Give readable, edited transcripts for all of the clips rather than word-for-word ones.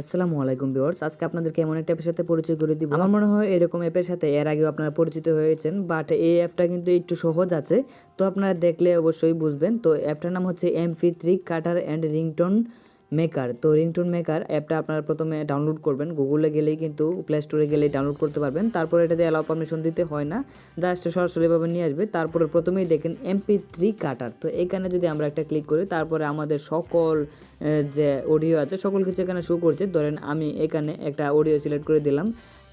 আসসালামু আলাইকুম ভিউয়ার্স, আজকে আপনাদেরকে এমন একটা অ্যাপের সাথে পরিচয় করে দিব। আমার মনে হয় এরকম অ্যাপের সাথে এর আগেও আপনারা পরিচিত হয়েছেন, বাট এই অ্যাপটা কিন্তু একটু সহজ আছে। তো আপনারা দেখলে অবশ্যই বুঝবেন। তো অ্যাপটার নাম হচ্ছে MP3 cutter and ringtone maker. তো রিংটোন মেকার অ্যাপটা আপনারা প্রথমে ডাউনলোড করবেন, গুগলে গেলেই কিন্তু প্লে স্টোরে গেলেই ডাউনলোড করতে পারবেন। তারপরে এটাতে অ্যালাউ পারমিশন দিতে হয় না, জাস্ট সরাসরিভাবে নিয়ে আসবে। তারপরে প্রথমেই দেখেন MP3 কাটার। তো এখানে যদি আমরা একটা ক্লিক করি, তারপরে আমাদের সকল যে অডিও আছে সকল কিছু এখানে শো করছে। ধরেন আমি এখানে একটা অডিও সিলেক্ট করে দিলাম,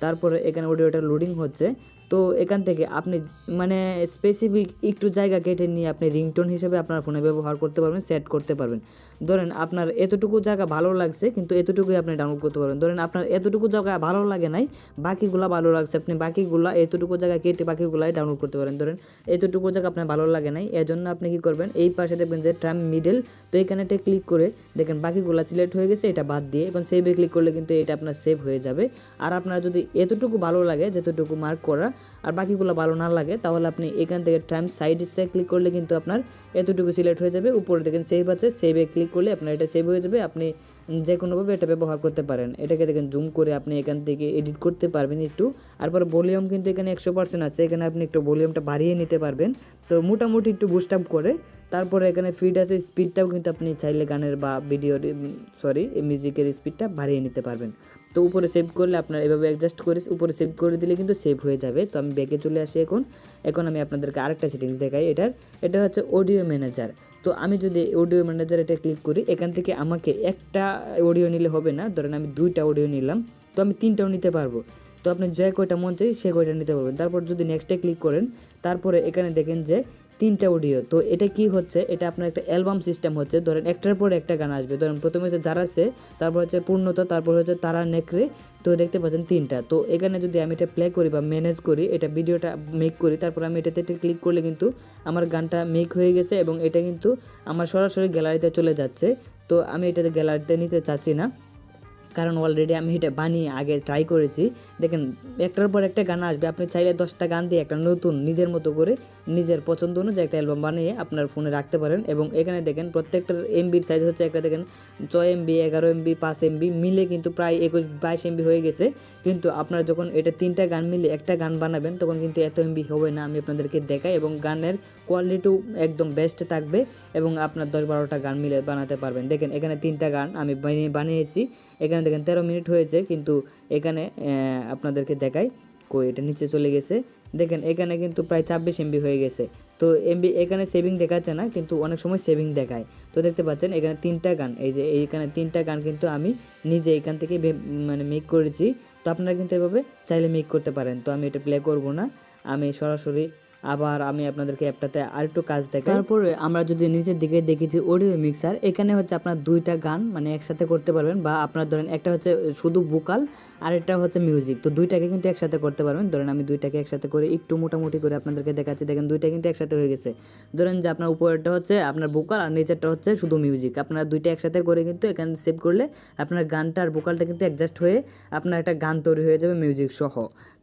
তারপরে এখানে অডিওটা লোডিং হচ্ছে। তো এখান থেকে আপনি মানে স্পেসিফিক একটু জায়গা কেটে নিয়ে আপনি রিংটোন হিসেবে আপনার ফোনে ব্যবহার করতে পারবেন, সেট করতে পারবেন। ধরেন আপনার এতটুকু জায়গা ভালো লাগছে, কিন্তু এতটুকুই আপনি ডাউনলোড করতে পারবেন। ধরেন আপনার এতটুকু জায়গা ভালো লাগে নাই, বাকিগুলো ভালো লাগছে, আপনি বাকিগুলো এতটুকু জায়গা কেটে বাকিগুলাই ডাউনলোড করতে পারেন। ধরেন এতটুকু জায়গা আপনার ভালো লাগে নাই, এজন্য আপনি কী করবেন, এই পাশে দেখবেন যে ট্রাম মিডল, তো এখানে একটা ক্লিক করে দেখেন বাকিগুলো সিলেক্ট হয়ে গেছে, এটা বাদ দিয়ে এবং সেভে ক্লিক করলে কিন্তু এটা আপনার সেভ হয়ে যাবে। আর আপনার যদি এতটুকু ভালো লাগে, যেতটুকু মার্ক করা, আর বাকিগুলো ভালো না লাগে, তাহলে আপনি এখান থেকে টাইম সাইডসে ক্লিক করলে কিন্তু আপনার এতটুকু সিলেক্ট হয়ে যাবে। উপরে দেখেন সেভ আছে, সেভে ক্লিক করলে আপনার এটা সেভ হয়ে যাবে। আপনি যে কোনোভাবে এটা ব্যবহার করতে পারেন। এটাকে দেখেন জুম করে আপনি এখান থেকে এডিট করতে পারবেন একটু। তারপর ভলিউম কিন্তু এখানে 100% আছে, এখানে আপনি একটু ভলিউমটা বাড়িয়ে নিতে পারবেন। তো মোটামুটি একটু বুস্ট আপ করে তারপরে এখানে ফিড আছে, স্পিডটাও কিন্তু আপনি চাইলে গানের বা ভিডিওর মিউজিকের স্পিডটা বাড়িয়ে নিতে পারবেন। তো উপরে সেভ করলে আপনার এভাবে অ্যাডজাস্ট করে উপরে সেভ করে দিলে কিন্তু সেভ হয়ে যাবে। তো আমি ব্যাকে চলে আসি। এখন আমি আপনাদেরকে আরেকটা সেটিংস দেখাই। এটা হচ্ছে অডিও ম্যানেজার। তো আমি যদি অডিও ম্যানেজার এটা ক্লিক করি, এখান থেকে আমাকে একটা অডিও নিলে হবে না। ধরেন আমি 2টা অডিও নিলাম, তো আমি 3টাও নিতে পারবো। তো আপনি যে কয়টা মন চাই সে কয়টা নিতে পারবেন। তারপর যদি নেক্সটে ক্লিক করেন, তারপরে এখানে দেখেন যে 3টা অডিও। তো এটা কি হচ্ছে, এটা আপনার একটা অ্যালবাম সিস্টেম হচ্ছে। ধরেন একটার পর একটা গান আসবে। ধরেন প্রথমে হচ্ছে যারা সে, তারপর হচ্ছে পূর্ণতা, তারপর হচ্ছে তারা নেকড়ে। তো দেখতে পাচ্ছেন 3টা। তো এখানে যদি আমি এটা প্লে করি বা ম্যানেজ করি, এটা ভিডিওটা মেক করি, তারপর আমি এটাতে ক্লিক করলে কিন্তু আমার গানটা মেক হয়ে গেছে এবং এটা কিন্তু আমার সরাসরি গ্যালারিতে চলে যাচ্ছে। তো আমি এটাতে গ্যালারিতে নিতে চাচ্ছি না, কারণ অলরেডি আমি এটা বানিয়ে আগে ট্রাই করেছি। দেখেন একটার পর একটা গান আসবে, আপনি চাইলে 10টা গান দিয়ে একটা নতুন নিজের মতো করে নিজের পছন্দ অনুযায়ী একটা অ্যালবাম বানিয়ে আপনার ফোনে রাখতে পারেন। এবং এখানে দেখেন প্রত্যেকটার এমবির সাইজ হচ্ছে একটা দেখেন 6 MB, 11 MB, 5 MB মিলে কিন্তু প্রায় 21-22 MB হয়ে গেছে। কিন্তু আপনারা যখন এটা 3টা গান মিলে একটা গান বানাবেন, তখন কিন্তু এত MB হবে না। আমি আপনাদেরকে দেখাই, এবং গানের কোয়ালিটিও একদম বেস্ট থাকবে এবং আপনার 10-12টা গান মিলে বানাতে পারবেন। দেখেন এখানে 3টা গান আমি বানিয়েছি। এখানে দেখেন 13 মিনিট হয়েছে, কিন্তু এখানে আপনাদেরকে দেখাই, কই এটা নিচে চলে গেছে। দেখেন এখানে কিন্তু প্রায় 26 MB হয়ে গেছে। তো MB এখানে সেভিং দেখাচ্ছে না, কিন্তু অনেক সময় সেভিং দেখায়। তো দেখতে পাচ্ছেন এখানে 3টা গান, এই যে এইখানে 3টা গান কিন্তু আমি নিজে এখান থেকে মানে মেক করেছি। তো আপনারা কিন্তু এভাবে চাইলে মেক করতে পারেন। তো আমি এটা প্লে করব না, আমি সরাসরি আবার আমি আপনাদেরকে অ্যাপটাতে আরেকটু কাজ দেখাই। তারপরে আমরা যদি নিচের দিকে দেখি যে অডিও মিক্সার, এখানে হচ্ছে আপনার 2টা গান মানে একসাথে করতে পারবেন, বা আপনার ধরেন একটা হচ্ছে শুধু ভোকাল আর একটা হচ্ছে মিউজিক। তো 2টাকে কিন্তু একসাথে করতে পারবেন। ধরেন আমি 2টাকে একসাথে করে একটু মোটামুটি করে আপনাদেরকে দেখাচ্ছি। দেখেন 2টা কিন্তু একসাথে হয়ে গেছে। ধরেন যে আপনার উপরেরটা হচ্ছে আপনার ভোকাল আর নিচেরটা হচ্ছে শুধু মিউজিক। আপনারা 2টা একসাথে করে কিন্তু এখানে সেভ করলে আপনার গানটা আর ভোকালটা কিন্তু অ্যাডজাস্ট হয়ে আপনার একটা গান তৈরি হয়ে যাবে মিউজিক সহ।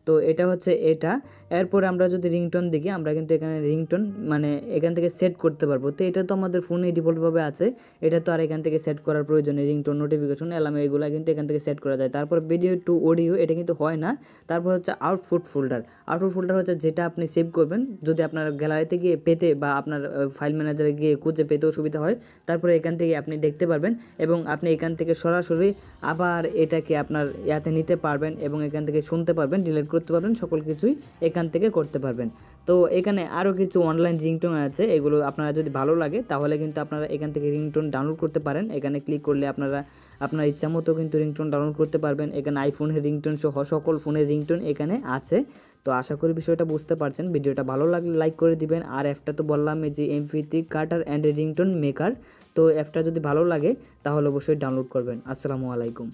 তো এটা হচ্ছে এটা। এরপরে আমরা যদি রিংটোন দেখি, আমরা কিন্তু এখানে রিংটোন মানে এখান থেকে সেট করতে পারবো। তো এটা তো আমাদের ফোনে ডিফল্টভাবে আছে, এটা তো আর এখান থেকে সেট করার প্রয়োজন নেই। রিংটোন, নোটিফিকেশন, অ্যালার্ম এগুলো কিন্তু এখান থেকে সেট করা যায়। তারপর ভিডিও টু অডিও এটা কিন্তু হয় না। তারপর হচ্ছে আউটপুট ফোল্ডার। আউটপুট ফোল্ডার হচ্ছে যেটা আপনি সেভ করবেন, যদি আপনার গ্যালারিতে গিয়ে পেতে বা আপনার ফাইল ম্যানেজারে গিয়ে খুঁজে পেতে অসুবিধা হয়, তারপরে এখান থেকে আপনি দেখতে পারবেন এবং আপনি এখান থেকে সরাসরি আবার এটাকে আপনার ইয়াতে নিতে পারবেন এবং এখান থেকে শুনতে পারবেন, ডিলিট করতে পারবেন, সকল কিছুই এখান থেকে করতে পারবেন। তো এখানে আরও কিছু অনলাইন রিংটোন আছে, এগুলো আপনারা যদি ভালো লাগে তাহলে কিন্তু আপনারা এখান থেকে রিংটোন ডাউনলোড করতে পারেন। এখানে ক্লিক করলে আপনারা আপনার ইচ্ছা মতো কিন্তু রিংটোন ডাউনলোড করতে পারবেন। এখানে আইফোনের রিংটোন সহ সকল ফোনের রিংটোন এখানে আছে। তো আশা করি বিষয়টা বুঝতে পারছেন। ভিডিওটা ভালো লাগলে লাইক করে দিবেন। আর অ্যাপটা তো বললাম এই যে MP3 cutter and ringtone maker. তো অ্যাপটা যদি ভালো লাগে তাহলে অবশ্যই ডাউনলোড করবেন। আসসালামু আলাইকুম।